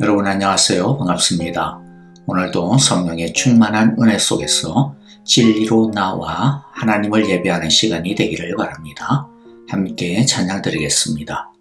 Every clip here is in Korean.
여러분 안녕하세요. 반갑습니다. 오늘도 성령의 충만한 은혜 속에서 진리로 나와 하나님을 예배하는 시간이 되기를 바랍니다. 함께 찬양 드리겠습니다.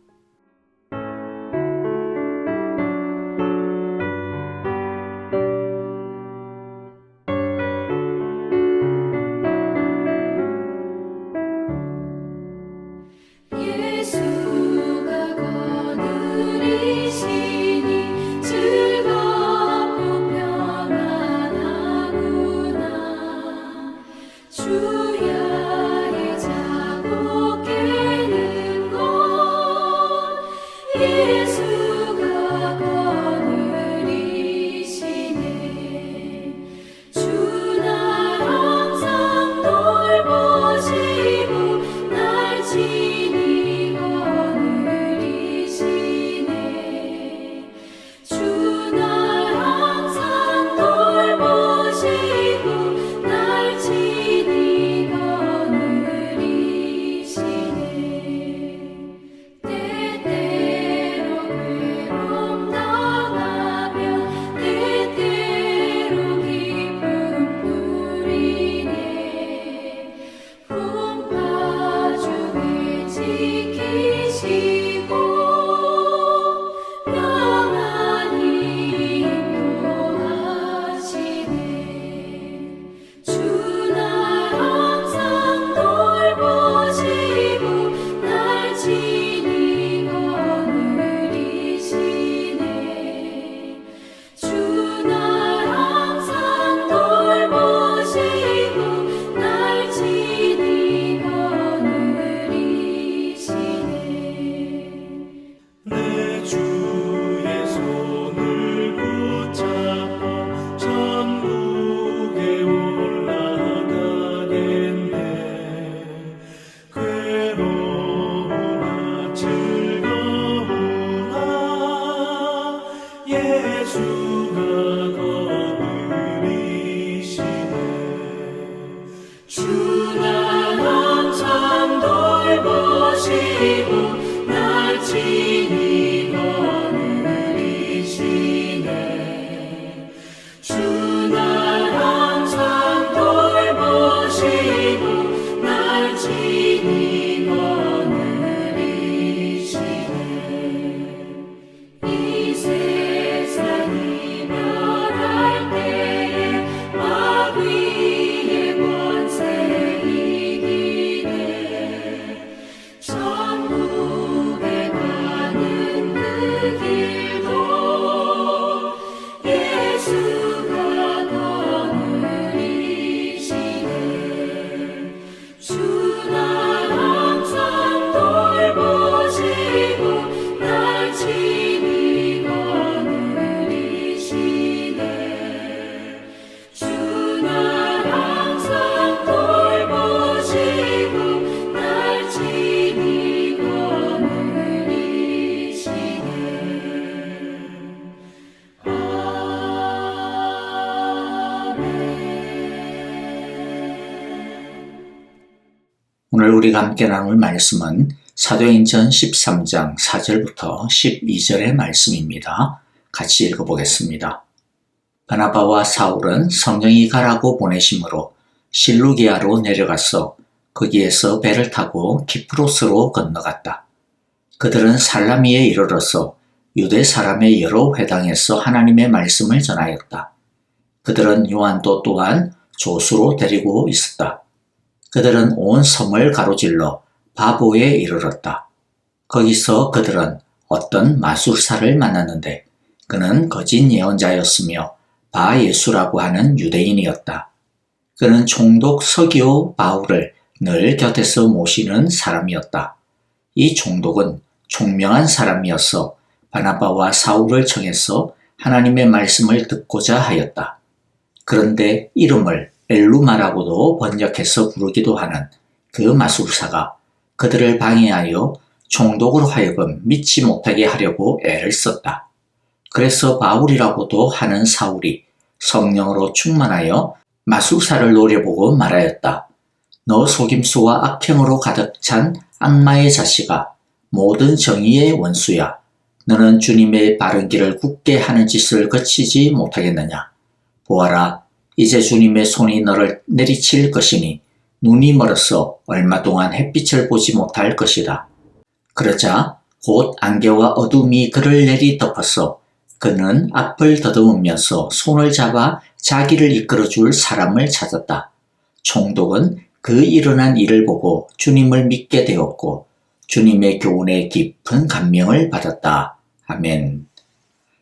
오늘 우리가 함께 나눌 말씀은 사도행전 13장 4절부터 12절의 말씀입니다. 같이 읽어보겠습니다. 바나바와 사울은 성령이 가라고 보내심으로 실루기아로 내려가서 거기에서 배를 타고 키프로스로 건너갔다. 그들은 살라미에 이르러서 유대 사람의 여러 회당에서 하나님의 말씀을 전하였다. 그들은 요한도 또한 조수로 데리고 있었다. 그들은 온 섬을 가로질러 바보에 이르렀다. 거기서 그들은 어떤 마술사를 만났는데 그는 거짓 예언자였으며 바예수라고 하는 유대인이었다. 그는 총독 서기오 바울을 늘 곁에서 모시는 사람이었다. 이 총독은 총명한 사람이어서 바나바와 사울을 청해서 하나님의 말씀을 듣고자 하였다. 그런데 이름을 엘루마라고도 번역해서 부르기도 하는 그 마술사가 그들을 방해하여 총독으로 하여금 믿지 못하게 하려고 애를 썼다. 그래서 바울이라고도 하는 사울이 성령으로 충만하여 마술사를 노려보고 말하였다. 너 속임수와 악행으로 가득 찬 악마의 자식아, 모든 정의의 원수야. 너는 주님의 바른 길을 굳게 하는 짓을 거치지 못하겠느냐? 보아라, 이제 주님의 손이 너를 내리칠 것이니 눈이 멀어서 얼마 동안 햇빛을 보지 못할 것이다. 그러자 곧 안개와 어둠이 그를 내리덮어서 그는 앞을 더듬으면서 손을 잡아 자기를 이끌어줄 사람을 찾았다. 총독은 그 일어난 일을 보고 주님을 믿게 되었고 주님의 교훈에 깊은 감명을 받았다. 아멘.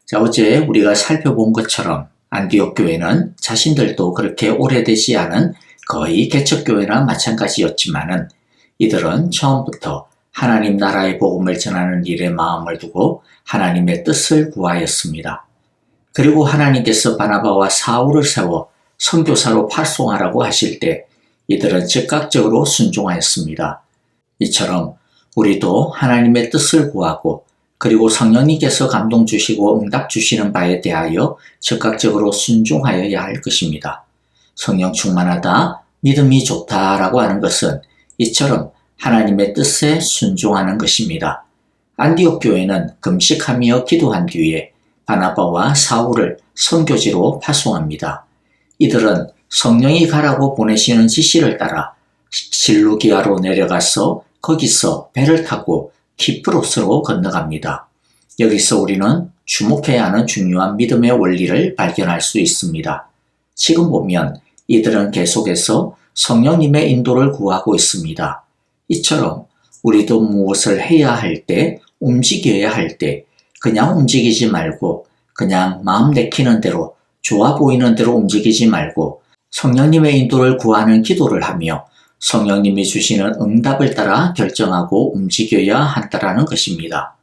자, 어제 우리가 살펴본 것처럼 안디옥 교회는 자신들도 그렇게 오래되지 않은 거의 개척교회나 마찬가지였지만은 이들은 처음부터 하나님 나라의 복음을 전하는 일에 마음을 두고 하나님의 뜻을 구하였습니다. 그리고 하나님께서 바나바와 사울을 세워 선교사로 파송하라고 하실 때 이들은 즉각적으로 순종하였습니다. 이처럼 우리도 하나님의 뜻을 구하고 그리고 성령님께서 감동 주시고 응답 주시는 바에 대하여 즉각적으로 순종하여야 할 것입니다. 성령 충만하다, 믿음이 좋다라고 하는 것은 이처럼 하나님의 뜻에 순종하는 것입니다. 안디옥 교회는 금식하며 기도한 뒤에 바나바와 사울을 선교지로 파송합니다. 이들은 성령이 가라고 보내시는 지시를 따라 실루기아로 내려가서 거기서 배를 타고 키프로스로 건너갑니다. 여기서 우리는 주목해야 하는 중요한 믿음의 원리를 발견할 수 있습니다. 지금 보면 이들은 계속해서 성령님의 인도를 구하고 있습니다. 이처럼 우리도 무엇을 해야 할 때, 움직여야 할 때 그냥 움직이지 말고 그냥 마음 내키는 대로 좋아 보이는 대로 움직이지 말고 성령님의 인도를 구하는 기도를 하며 성령님이 주시는 응답을 따라 결정하고 움직여야 한다라는 것입니다.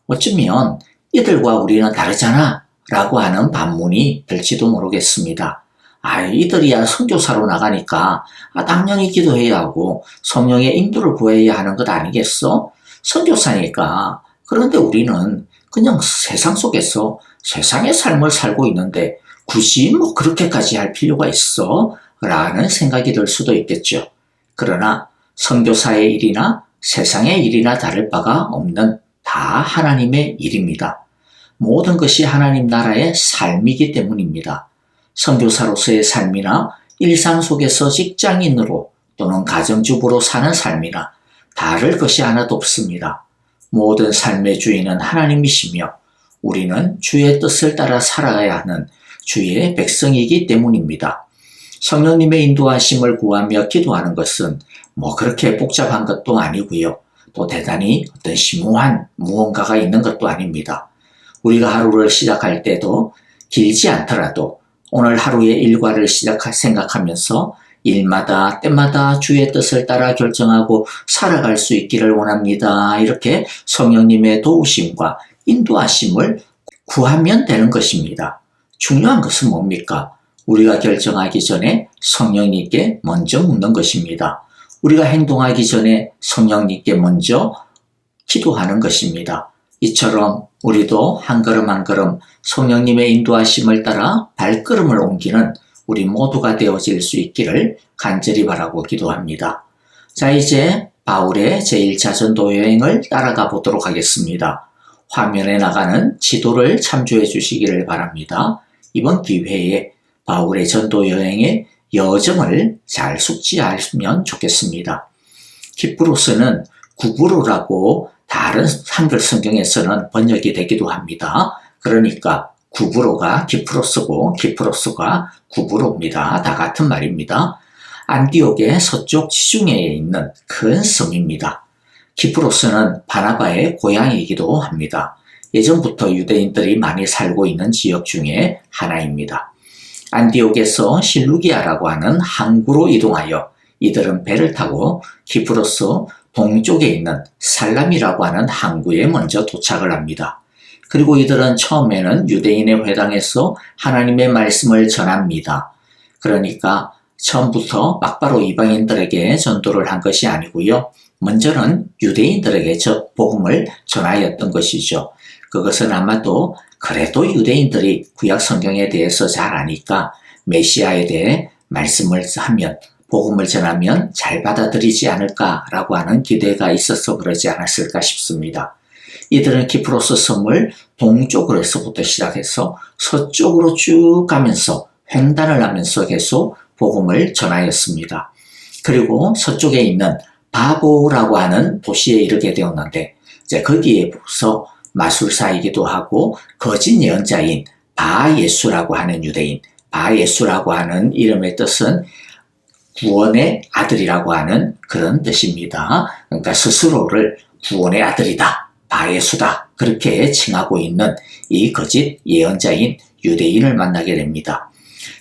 어쩌면 이들과 우리는 다르잖아 라고 하는 반문이 될지도 모르겠습니다. 이들이야 선교사로 나가니까 당연히 기도해야 하고 성령의 인도를 구해야 하는 것 아니겠어? 선교사니까. 그런데 우리는 그냥 세상 속에서 세상의 삶을 살고 있는데 굳이 그렇게까지 할 필요가 있어? 라는 생각이 들 수도 있겠죠. 그러나 선교사의 일이나 세상의 일이나 다를 바가 없는 다 하나님의 일입니다. 모든 것이 하나님 나라의 삶이기 때문입니다. 선교사로서의 삶이나 일상 속에서 직장인으로 또는 가정주부로 사는 삶이나 다를 것이 하나도 없습니다. 모든 삶의 주인은 하나님이시며 우리는 주의 뜻을 따라 살아가야 하는 주의 백성이기 때문입니다. 성령님의 인도하심을 구하며 기도하는 것은 그렇게 복잡한 것도 아니고요. 또 대단히 어떤 심오한 무언가가 있는 것도 아닙니다. 우리가 하루를 시작할 때도 길지 않더라도 오늘 하루의 일과를 생각하면서 일마다 때마다 주의 뜻을 따라 결정하고 살아갈 수 있기를 원합니다. 이렇게 성령님의 도우심과 인도하심을 구하면 되는 것입니다. 중요한 것은 뭡니까? 우리가 결정하기 전에 성령님께 먼저 묻는 것입니다. 우리가 행동하기 전에 성령님께 먼저 기도하는 것입니다. 이처럼 우리도 한 걸음 한 걸음 성령님의 인도하심을 따라 발걸음을 옮기는 우리 모두가 되어질 수 있기를 간절히 바라고 기도합니다. 자, 이제 바울의 제1차 전도 여행을 따라가 보도록 하겠습니다. 화면에 나가는 지도를 참조해 주시기를 바랍니다. 이번 기회에 바울의 전도 여행의 여정을 잘 숙지하시면 좋겠습니다. 키프로스는 구브로라고 다른 한글 성경에서는 번역이 되기도 합니다. 그러니까 구브로가 키프로스고 키프로스가 구브로입니다. 다 같은 말입니다. 안디옥의 서쪽 지중해에 있는 큰 섬입니다. 키프로스는 바나바의 고향이기도 합니다. 예전부터 유대인들이 많이 살고 있는 지역 중에 하나입니다. 안디옥에서 실루기아라고 하는 항구로 이동하여 이들은 배를 타고 키프로스 동쪽에 있는 살람이라고 하는 항구에 먼저 도착을 합니다. 그리고 이들은 처음에는 유대인의 회당에서 하나님의 말씀을 전합니다. 그러니까 처음부터 막바로 이방인들에게 전도를 한 것이 아니고요. 먼저는 유대인들에게 복음을 전하였던 것이죠. 그것은 아마도 그래도 유대인들이 구약 성경에 대해서 잘 아니까 메시아에 대해 말씀을 하면 복음을 전하면 잘 받아들이지 않을까라고 하는 기대가 있어서 그러지 않았을까 싶습니다. 이들은 키프로스 섬을 동쪽으로서부터 시작해서 서쪽으로 쭉 가면서 횡단을 하면서 계속 복음을 전하였습니다. 그리고 서쪽에 있는 바보라고 하는 도시에 이르게 되었는데 이제 거기에서 마술사이기도 하고 거짓 예언자인 바예수라고 하는 유대인, 바예수라고 하는 이름의 뜻은 구원의 아들이라고 하는 그런 뜻입니다. 그러니까 스스로를 구원의 아들이다, 바예수다 그렇게 칭하고 있는 이 거짓 예언자인 유대인을 만나게 됩니다.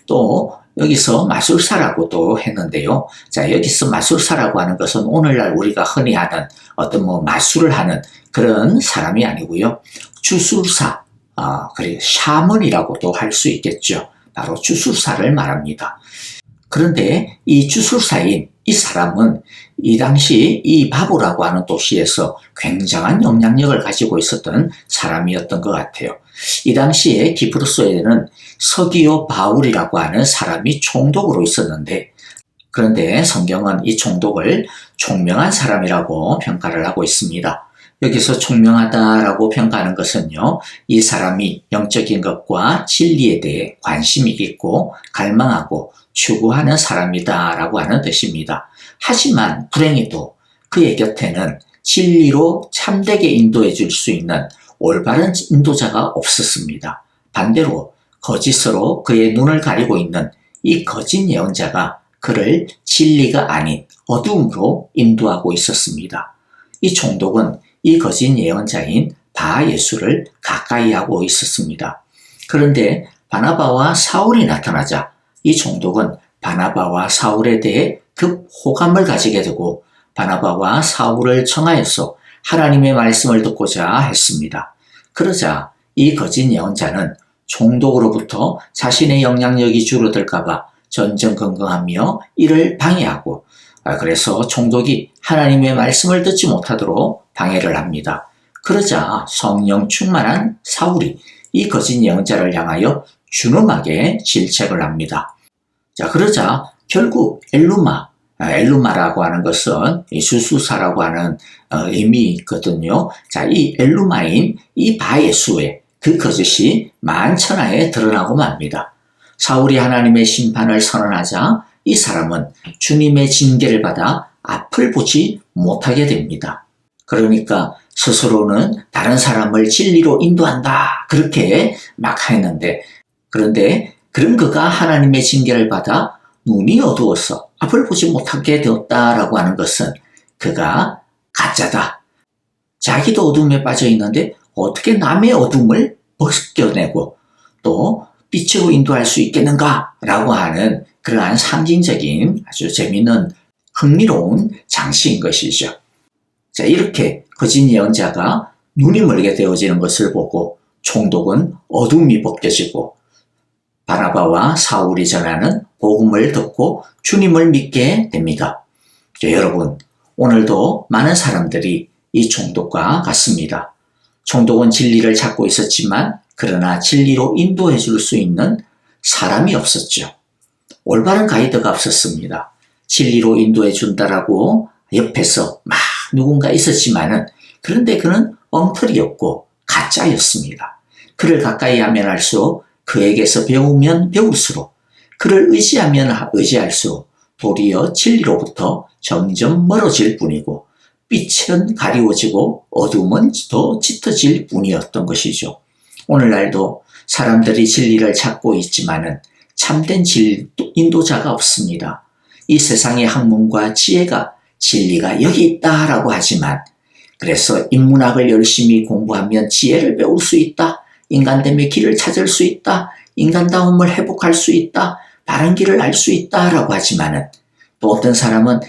또 여기서 마술사라고도 했는데요. 자, 여기서 마술사라고 하는 것은 오늘날 우리가 흔히 하는 어떤 마술을 하는 그런 사람이 아니고요. 주술사, 그리고 샤먼이라고도 할 수 있겠죠. 바로 주술사를 말합니다. 그런데 이 주술사인 이 사람은 이 당시 이 바보라고 하는 도시에서 굉장한 영향력을 가지고 있었던 사람이었던 것 같아요. 이 당시에 기프로스에는 서기오 바울이라고 하는 사람이 총독으로 있었는데 그런데 성경은 이 총독을 총명한 사람이라고 평가를 하고 있습니다. 여기서 총명하다라고 평가하는 것은요, 이 사람이 영적인 것과 진리에 대해 관심이 있고 갈망하고 추구하는 사람이다라고 하는 뜻입니다. 하지만 불행히도 그의 곁에는 진리로 참되게 인도해 줄 수 있는 올바른 인도자가 없었습니다. 반대로 거짓으로 그의 눈을 가리고 있는 이 거짓 예언자가 그를 진리가 아닌 어두움으로 인도하고 있었습니다. 이 총독은 이 거짓 예언자인 바예수를 가까이 하고 있었습니다. 그런데 바나바와 사울이 나타나자 이 총독은 바나바와 사울에 대해 급 호감을 가지게 되고 바나바와 사울을 청하여서 하나님의 말씀을 듣고자 했습니다. 그러자 이 거짓 예언자는 총독으로부터 자신의 영향력이 줄어들까봐 전전긍긍하며 이를 방해하고 그래서 총독이 하나님의 말씀을 듣지 못하도록 방해를 합니다. 그러자 성령 충만한 사울이 이 거짓 예언자를 향하여 준엄하게 질책을 합니다. 자, 그러자 결국 엘루마라고 하는 것은 수수사라고 하는 의미거든요. 자, 이 엘루마인 이 바예수의 그 거짓이 만천하에 드러나고 맙니다. 사울이 하나님의 심판을 선언하자 이 사람은 주님의 징계를 받아 앞을 보지 못하게 됩니다. 그러니까 스스로는 다른 사람을 진리로 인도한다 그렇게 막 했는데 그런데 그런 그가 하나님의 징계를 받아 눈이 어두워서 앞을 보지 못하게 되었다라고 하는 것은 그가 가짜다. 자기도 어둠에 빠져 있는데 어떻게 남의 어둠을 벗겨내고 또 빛으로 인도할 수 있겠는가라고 하는 그러한 상징적인 아주 재미있는 흥미로운 장치인 것이죠. 자, 이렇게 거짓 예언자가 눈이 멀게 되어지는 것을 보고 총독은 어둠이 벗겨지고 바나바와 사울이 전하는 복음을 듣고 주님을 믿게 됩니다. 자, 여러분, 오늘도 많은 사람들이 이 총독과 같습니다. 총독은 진리를 찾고 있었지만 그러나 진리로 인도해 줄 수 있는 사람이 없었죠. 올바른 가이드가 없었습니다. 진리로 인도해 준다라고 옆에서 막 누군가 있었지만은 그런데 그는 엉터리였고 가짜였습니다. 그를 가까이 하면 할수록 그에게서 배우면 배울수록 그를 의지하면 의지할수록 도리어 진리로부터 점점 멀어질 뿐이고 빛은 가리워지고 어둠은 더 짙어질 뿐이었던 것이죠. 오늘날도 사람들이 진리를 찾고 있지만은 참된 인도자가 없습니다. 이 세상의 학문과 지혜가 진리가 여기 있다라고 하지만 그래서 인문학을 열심히 공부하면 지혜를 배울 수 있다. 인간됨의 길을 찾을 수 있다. 인간다움을 회복할 수 있다. 바른 길을 알 수 있다라고 하지만은 또 어떤 사람은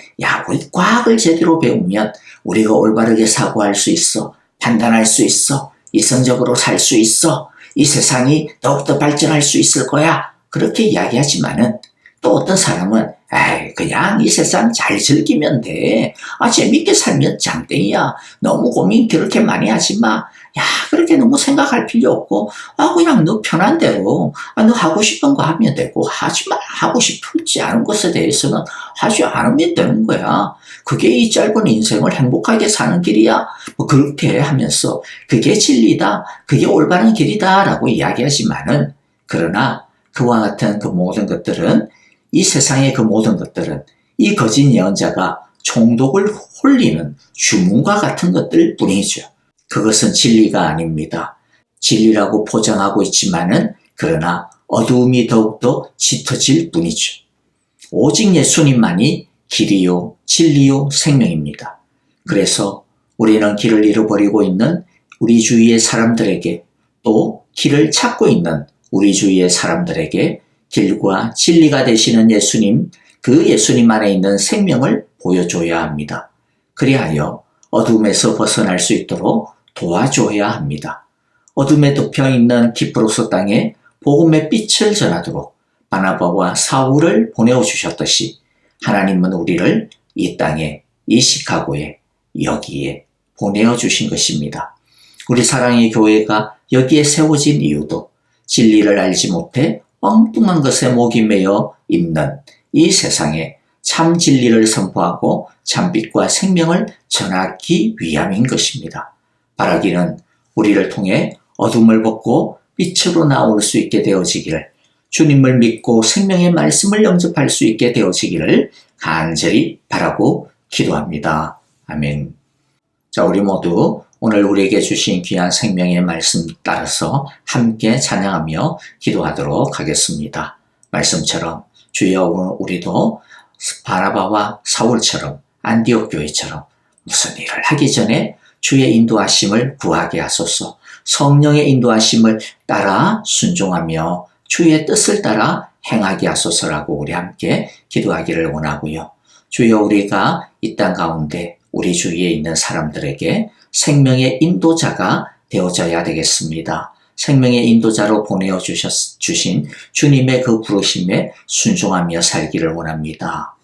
우리 과학을 제대로 배우면 우리가 올바르게 사고할 수 있어. 판단할 수 있어. 이성적으로 살 수 있어. 이 세상이 더욱더 발전할 수 있을 거야. 그렇게 이야기하지만은 또 어떤 사람은 에이 그냥 이 세상 잘 즐기면 돼. 재밌게 살면 장땡이야. 너무 고민 그렇게 많이 하지 마. 야 그렇게 너무 생각할 필요 없고 그냥 너 편한 대로 너 하고 싶은 거 하면 되고 하지 마. 하고 싶지 않은 것에 대해서는 하지 않으면 되는 거야. 그게 이 짧은 인생을 행복하게 사는 길이야. 그렇게 하면서 그게 진리다. 그게 올바른 길이다 라고 이야기하지만은 그러나 그와 같은 그 모든 것들은 이 세상의 그 모든 것들은 이 거짓 예언자가 총독을 홀리는 주문과 같은 것들 뿐이죠. 그것은 진리가 아닙니다. 진리라고 포장하고 있지만은 그러나 어두움이 더욱더 짙어질 뿐이죠. 오직 예수님만이 길이요, 진리요, 생명입니다. 그래서 우리는 길을 잃어버리고 있는 우리 주위의 사람들에게 또 길을 찾고 있는 우리 주위의 사람들에게 길과 진리가 되시는 예수님, 그 예수님 안에 있는 생명을 보여줘야 합니다. 그리하여 어둠에서 벗어날 수 있도록 도와줘야 합니다. 어둠에 덮여 있는 기프로스 땅에 복음의 빛을 전하도록 바나바와 사울을 보내어 주셨듯이 하나님은 우리를 이 땅에, 이 시카고에, 여기에 보내어 주신 것입니다. 우리 사랑의 교회가 여기에 세워진 이유도 진리를 알지 못해 엉뚱한 것에 목이 메어 있는 이 세상에 참 진리를 선포하고 참빛과 생명을 전하기 위함인 것입니다. 바라기는 우리를 통해 어둠을 벗고 빛으로 나올 수 있게 되어지기를, 주님을 믿고 생명의 말씀을 영접할 수 있게 되어지기를 간절히 바라고 기도합니다. 아멘. 자, 우리 모두 오늘 우리에게 주신 귀한 생명의 말씀 따라서 함께 찬양하며 기도하도록 하겠습니다. 말씀처럼 주여 우리도 바나바와 사울처럼 안디옥 교회처럼 무슨 일을 하기 전에 주의 인도하심을 구하게 하소서. 성령의 인도하심을 따라 순종하며 주의 뜻을 따라 행하게 하소서라고 우리 함께 기도하기를 원하고요. 주여 우리가 이 땅 가운데 우리 주위에 있는 사람들에게 생명의 인도자가 되어져야 되겠습니다. 생명의 인도자로 보내어 주신 주님의 그 부르심에 순종하며 살기를 원합니다.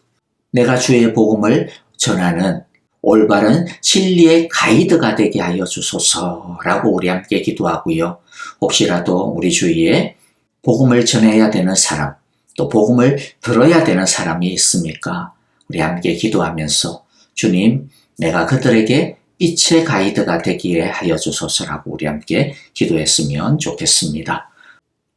내가 주의 복음을 전하는 올바른 진리의 가이드가 되게 하여 주소서라고 우리 함께 기도하고요. 혹시라도 우리 주위에 복음을 전해야 되는 사람, 또 복음을 들어야 되는 사람이 있습니까? 우리 함께 기도하면서 주님, 내가 그들에게 빛의 가이드가 되기에 하여 주소서라고 우리 함께 기도했으면 좋겠습니다.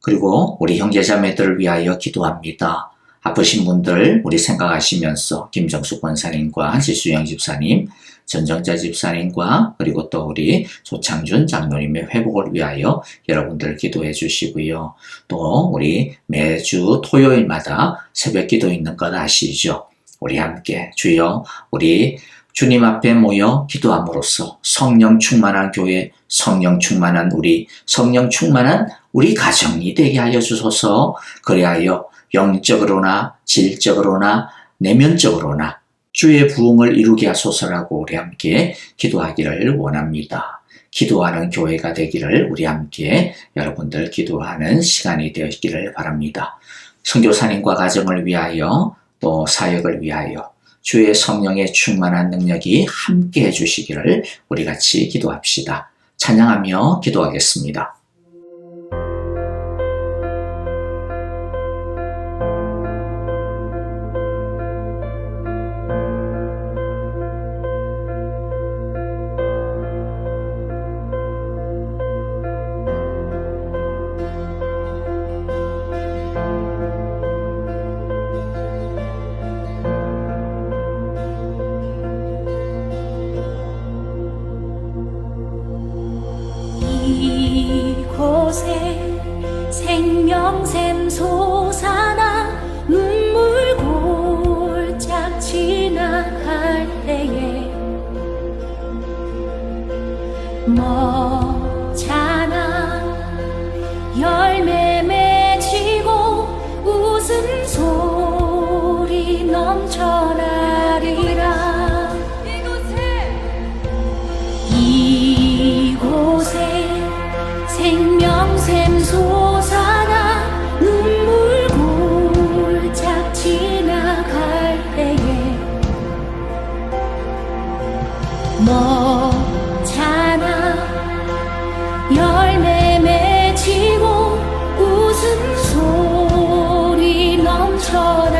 그리고 우리 형제자매들을 위하여 기도합니다. 아프신 분들 우리 생각하시면서 김정숙 권사님과 지수영 집사님, 전정자 집사님과 그리고 또 우리 조창준 장로님의 회복을 위하여 여러분들 기도해 주시고요. 또 우리 매주 토요일마다 새벽 기도 있는 것 아시죠? 우리 함께 주여 우리 주님 앞에 모여 기도함으로써 성령 충만한 교회, 성령 충만한 우리, 성령 충만한 우리 가정이 되게 하여 주소서. 그리하여 영적으로나 질적으로나 내면적으로나 주의 부흥을 이루게 하소서라고 우리 함께 기도하기를 원합니다. 기도하는 교회가 되기를 우리 함께 여러분들 기도하는 시간이 되었기를 바랍니다. 선교사님과 가정을 위하여 또 사역을 위하여 주의 성령의 충만한 능력이 함께 해주시기를 우리 같이 기도합시다. 찬양하며 기도하겠습니다. 이곳에 생명샘 솟아나 눈물 골짝 지나갈 때에 먹잖아 열매 맺히고 웃음소리 넘쳐나리라. 이곳에 생명샘 솟아나 눈물 골짝 전하